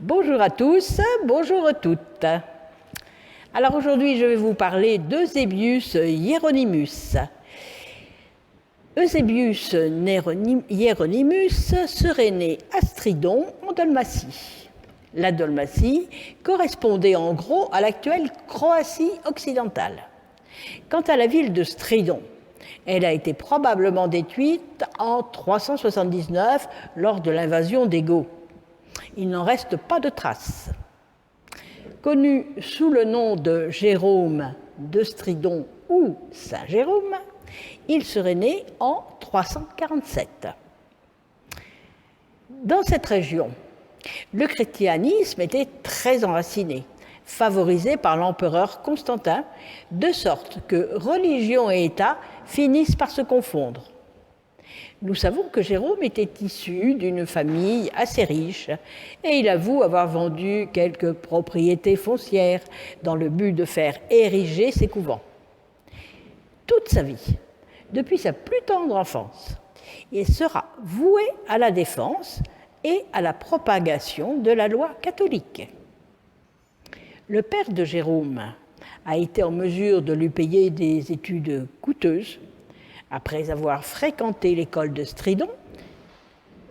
Bonjour à tous, bonjour à toutes. Alors aujourd'hui, je vais vous parler d'Eusebius Hieronymus. Eusebius Hieronymus serait né à Stridon, en Dalmatie. La Dalmatie correspondait en gros à l'actuelle Croatie occidentale. Quant à la ville de Stridon, elle a été probablement détruite en 379 lors de l'invasion des Goths. Il n'en reste pas de traces. Connu sous le nom de Jérôme de Stridon ou Saint Jérôme, il serait né en 347. Dans cette région, le christianisme était très enraciné, favorisé par l'empereur Constantin, de sorte que religion et État finissent par se confondre. Nous savons que Jérôme était issu d'une famille assez riche et il avoue avoir vendu quelques propriétés foncières dans le but de faire ériger ses couvents. Toute sa vie, depuis sa plus tendre enfance, il sera voué à la défense et à la propagation de la loi catholique. Le père de Jérôme a été en mesure de lui payer des études coûteuses. Après avoir fréquenté l'école de Stridon,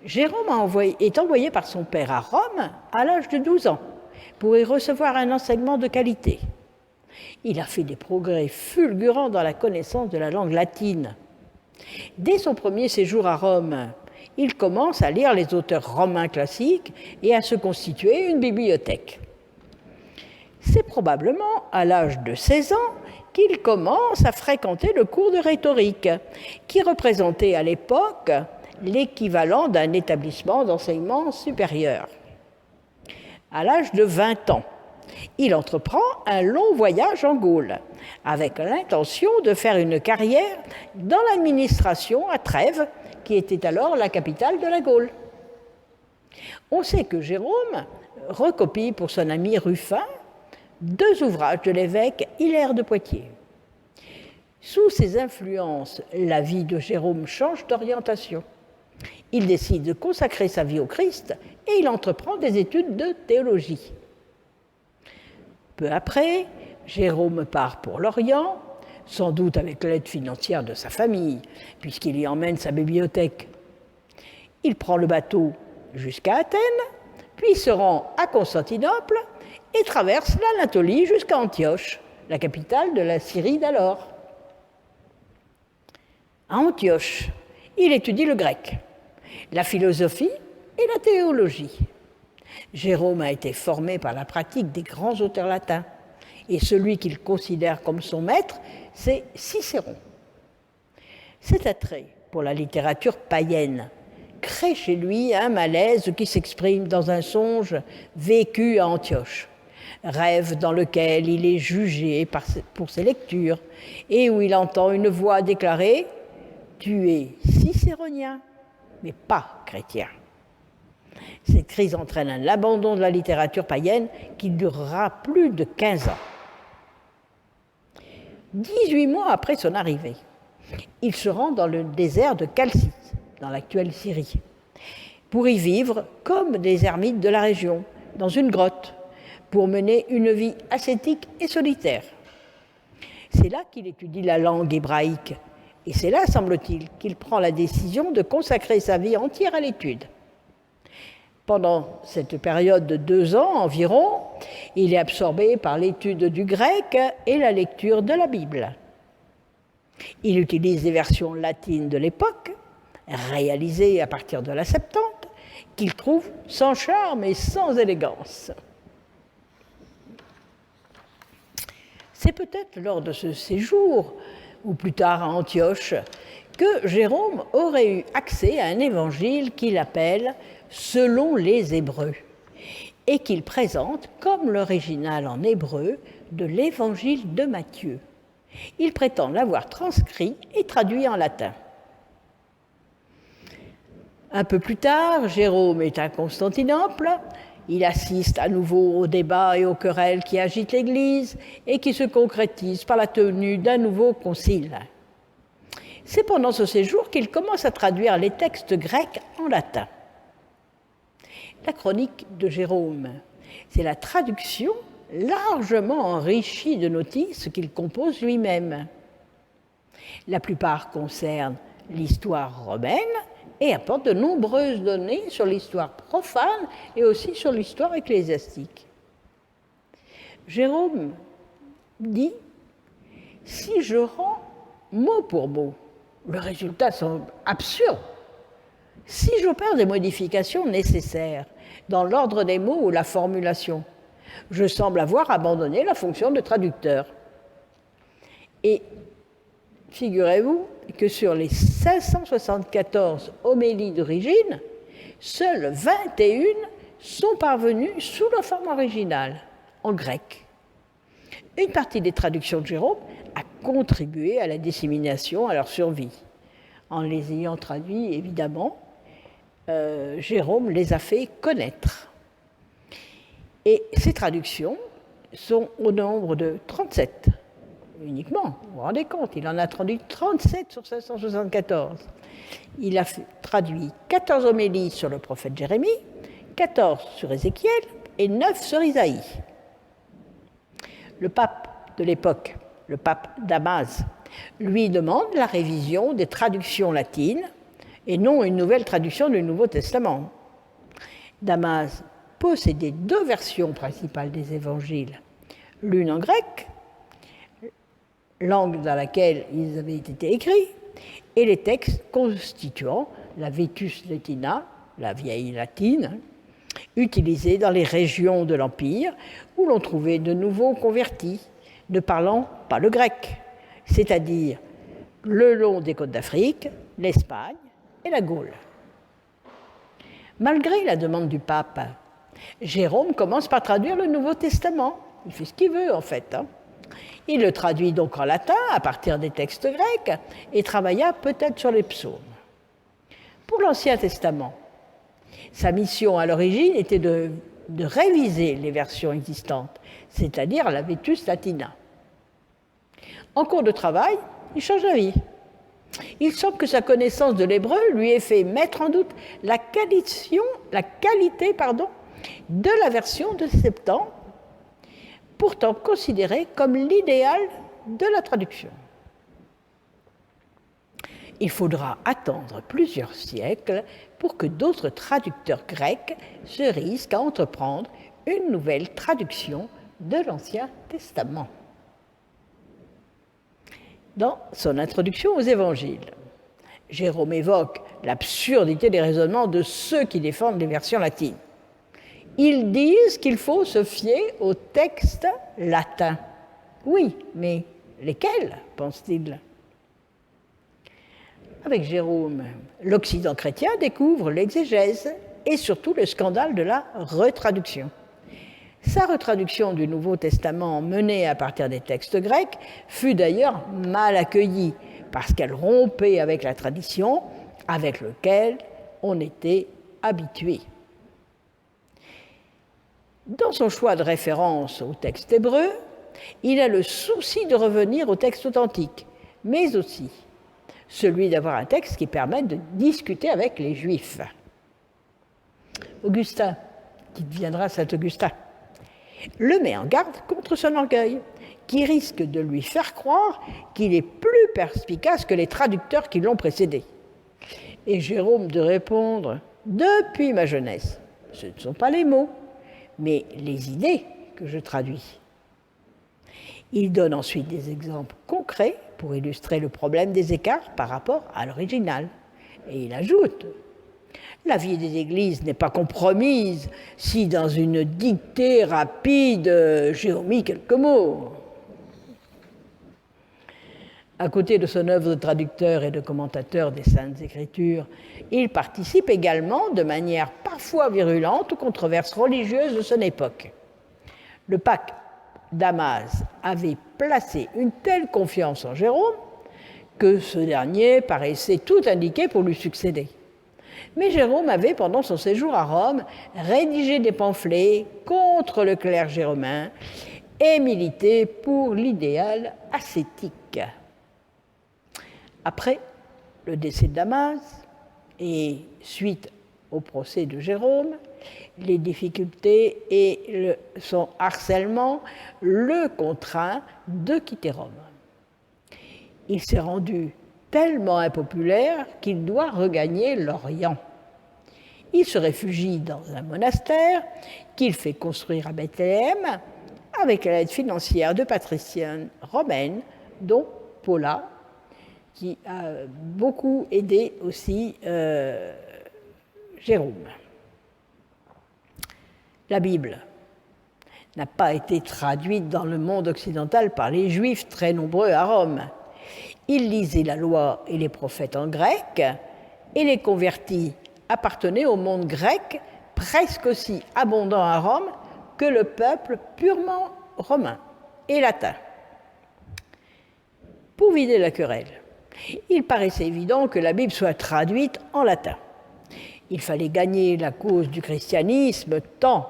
Jérôme est envoyé par son père à Rome à l'âge de 12 ans pour y recevoir un enseignement de qualité. Il a fait des progrès fulgurants dans la connaissance de la langue latine. Dès son premier séjour à Rome, il commence à lire les auteurs romains classiques et à se constituer une bibliothèque. C'est probablement à l'âge de 16 ans qu'il commence à fréquenter le cours de rhétorique, qui représentait à l'époque l'équivalent d'un établissement d'enseignement supérieur. À l'âge de 20 ans, il entreprend un long voyage en Gaule, avec l'intention de faire une carrière dans l'administration à Trèves, qui était alors la capitale de la Gaule. On sait que Jérôme recopie pour son ami Ruffin 2 ouvrages de l'évêque Hilaire de Poitiers. Sous ces influences, la vie de Jérôme change d'orientation. Il décide de consacrer sa vie au Christ et il entreprend des études de théologie. Peu après, Jérôme part pour l'Orient, sans doute avec l'aide financière de sa famille, puisqu'il y emmène sa bibliothèque. Il prend le bateau jusqu'à Athènes, puis se rend à Constantinople et traverse l'Anatolie jusqu'à Antioche, la capitale de la Syrie d'alors. À Antioche, il étudie le grec, la philosophie et la théologie. Jérôme a été formé par la pratique des grands auteurs latins, et celui qu'il considère comme son maître, c'est Cicéron. Cet attrait pour la littérature païenne crée chez lui un malaise qui s'exprime dans un songe vécu à Antioche, rêve dans lequel il est jugé pour ses lectures et où il entend une voix déclarer « Tu es cicéronien, mais pas chrétien ». Cette crise entraîne l'abandon de la littérature païenne qui durera plus de 15 ans. 18 mois après son arrivée, il se rend dans le désert de Chalcis, dans l'actuelle Syrie, pour y vivre comme des ermites de la région, dans une grotte, pour mener une vie ascétique et solitaire. C'est là qu'il étudie la langue hébraïque, et c'est là, semble-t-il, qu'il prend la décision de consacrer sa vie entière à l'étude. Pendant cette période de 2 ans environ, il est absorbé par l'étude du grec et la lecture de la Bible. Il utilise les versions latines de l'époque, réalisées à partir de la Septante, qu'il trouve sans charme et sans élégance. C'est peut-être lors de ce séjour, ou plus tard à Antioche, que Jérôme aurait eu accès à un évangile qu'il appelle « selon les Hébreux » et qu'il présente comme l'original en hébreu de l'évangile de Matthieu. Il prétend l'avoir transcrit et traduit en latin. Un peu plus tard, Jérôme est à Constantinople. Il assiste à nouveau aux débats et aux querelles qui agitent l'Église et qui se concrétisent par la tenue d'un nouveau concile. C'est pendant ce séjour qu'il commence à traduire les textes grecs en latin. la chronique de Jérôme. C'est la traduction largement enrichie de notices qu'il compose lui-même. La plupart concernent l'histoire romaine et apportent de nombreuses données sur l'histoire profane et aussi sur l'histoire ecclésiastique. Jérôme dit « Si je rends mot pour mot, le résultat semble absurde. Si j'opère des modifications nécessaires dans l'ordre des mots ou la formulation, je semble avoir abandonné la fonction de traducteur. Et figurez-vous que sur les 574 homélies d'origine, seules 21 sont parvenues sous la forme originale, en grec. Une partie des traductions de Jérôme a contribué à la dissémination, à leur survie. En les ayant traduits, évidemment, Jérôme les a fait connaître. Et ces traductions sont au nombre de 37, uniquement. Vous vous rendez compte, il en a traduit 37 sur 574. Il a traduit 14 homélies sur le prophète Jérémie, 14 sur Ézéchiel et 9 sur Isaïe. Le pape de l'époque, le pape Damas, lui demande la révision des traductions latines et non une nouvelle traduction du Nouveau Testament. Damas possédait 2 versions principales des évangiles, l'une en grec, langue dans laquelle ils avaient été écrits, et les textes constituant la Vetus Latina, la vieille latine, utilisée dans les régions de l'Empire où l'on trouvait de nouveaux convertis, ne parlant pas le grec, c'est-à-dire le long des côtes d'Afrique, l'Espagne et la Gaule. Malgré la demande du pape, Jérôme commence par traduire le Nouveau Testament. Il fait ce qu'il veut, en fait. Il le traduit donc en latin, à partir des textes grecs, et travailla peut-être sur les psaumes. Pour l'Ancien Testament, sa mission à l'origine était de réviser les versions existantes, c'est-à-dire la Vetus Latina. En cours de travail, il change d'avis. Il semble que sa connaissance de l'hébreu lui ait fait mettre en doute la qualité de la version de Septante, pourtant considérée comme l'idéal de la traduction. Il faudra attendre plusieurs siècles pour que d'autres traducteurs grecs se risquent à entreprendre une nouvelle traduction de l'Ancien Testament. Dans son introduction aux évangiles, Jérôme évoque l'absurdité des raisonnements de ceux qui défendent les versions latines. Ils disent qu'il faut se fier aux textes latins. Oui, mais lesquels, pense-t-il ? Avec Jérôme, l'Occident chrétien découvre l'exégèse et surtout le scandale de la retraduction. Sa retraduction du Nouveau Testament menée à partir des textes grecs fut d'ailleurs mal accueillie parce qu'elle rompait avec la tradition avec laquelle on était habitué. Dans son choix de référence au texte hébreu, il a le souci de revenir au texte authentique, mais aussi celui d'avoir un texte qui permette de discuter avec les Juifs. Augustin, qui deviendra Saint Augustin, le met en garde contre son orgueil, qui risque de lui faire croire qu'il est plus perspicace que les traducteurs qui l'ont précédé. Et Jérôme de répondre « Depuis ma jeunesse, ce ne sont pas les mots, mais les idées que je traduis. » Il donne ensuite des exemples concrets pour illustrer le problème des écarts par rapport à l'original. Et il ajoute « La vie des églises n'est pas compromise si dans une dictée rapide j'ai omis quelques mots. » À côté de son œuvre de traducteur et de commentateur des Saintes Écritures, il participe également de manière parfois virulente aux controverses religieuses de son époque. Le pape Damas avait placé une telle confiance en Jérôme que ce dernier paraissait tout indiqué pour lui succéder. Mais Jérôme avait, pendant son séjour à Rome, rédigé des pamphlets contre le clergé romain et milité pour l'idéal ascétique. Après le décès de Damas et suite au procès de Jérôme, les difficultés et son harcèlement le contraint de quitter Rome. Il s'est rendu tellement impopulaire qu'il doit regagner l'Orient. Il se réfugie dans un monastère qu'il fait construire à Bethléem avec l'aide financière de patriciennes romaines, dont Paula, qui a beaucoup aidé aussi Jérôme. La Bible n'a pas été traduite dans le monde occidental par les Juifs très nombreux à Rome. Ils lisaient la loi et les prophètes en grec, et les convertis appartenaient au monde grec, presque aussi abondant à Rome que le peuple purement romain et latin. Pour vider la querelle, il paraissait évident que la Bible soit traduite en latin. Il fallait gagner la cause du christianisme, tant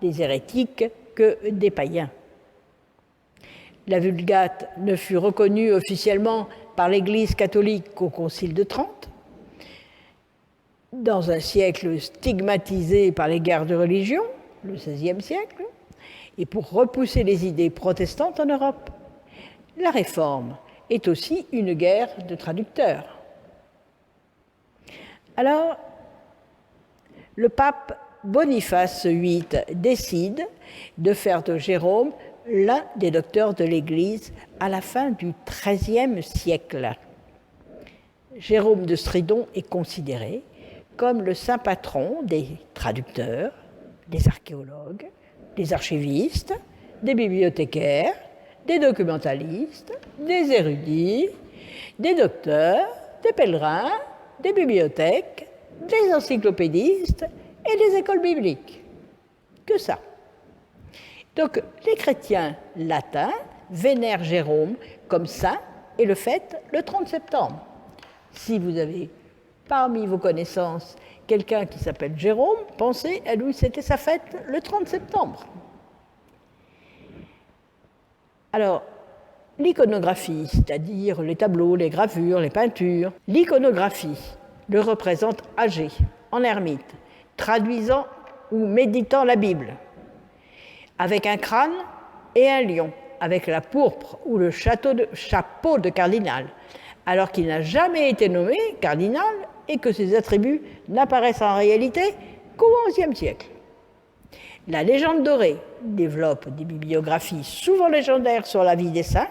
des hérétiques que des païens. La Vulgate ne fut reconnue officiellement par l'Église catholique qu'au Concile de Trente, dans un siècle stigmatisé par les guerres de religion, le XVIe siècle, et pour repousser les idées protestantes en Europe. La Réforme est aussi une guerre de traducteurs. Alors, le pape Boniface VIII décide de faire de Jérôme l'un des docteurs de l'Église à la fin du XIIIe siècle. Jérôme de Stridon est considéré comme le saint patron des traducteurs, des archéologues, des archivistes, des bibliothécaires, des documentalistes, des érudits, des docteurs, des pèlerins, des bibliothèques, des encyclopédistes et des écoles bibliques. Que ça. Donc, les chrétiens latins vénèrent Jérôme comme saint et le fêtent le 30 septembre. Si vous avez parmi vos connaissances quelqu'un qui s'appelle Jérôme, pensez à lui, c'était sa fête le 30 septembre. Alors, l'iconographie, c'est-à-dire les tableaux, les gravures, les peintures, l'iconographie le représente âgé, en ermite, traduisant ou méditant la Bible, avec un crâne et un lion, avec la pourpre ou le chapeau de cardinal, alors qu'il n'a jamais été nommé cardinal et que ses attributs n'apparaissent en réalité qu'au XIe siècle. La légende dorée développe des bibliographies souvent légendaires sur la vie des saints.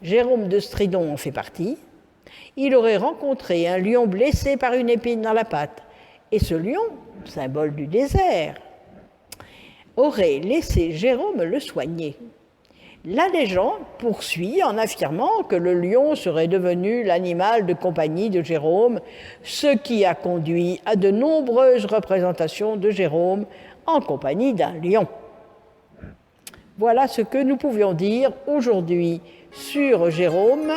Jérôme de Stridon en fait partie. Il aurait rencontré un lion blessé par une épine dans la patte. Et ce lion, symbole du désert, aurait laissé Jérôme le soigner. La légende poursuit en affirmant que le lion serait devenu l'animal de compagnie de Jérôme, ce qui a conduit à de nombreuses représentations de Jérôme en compagnie d'un lion. Voilà ce que nous pouvions dire aujourd'hui sur Jérôme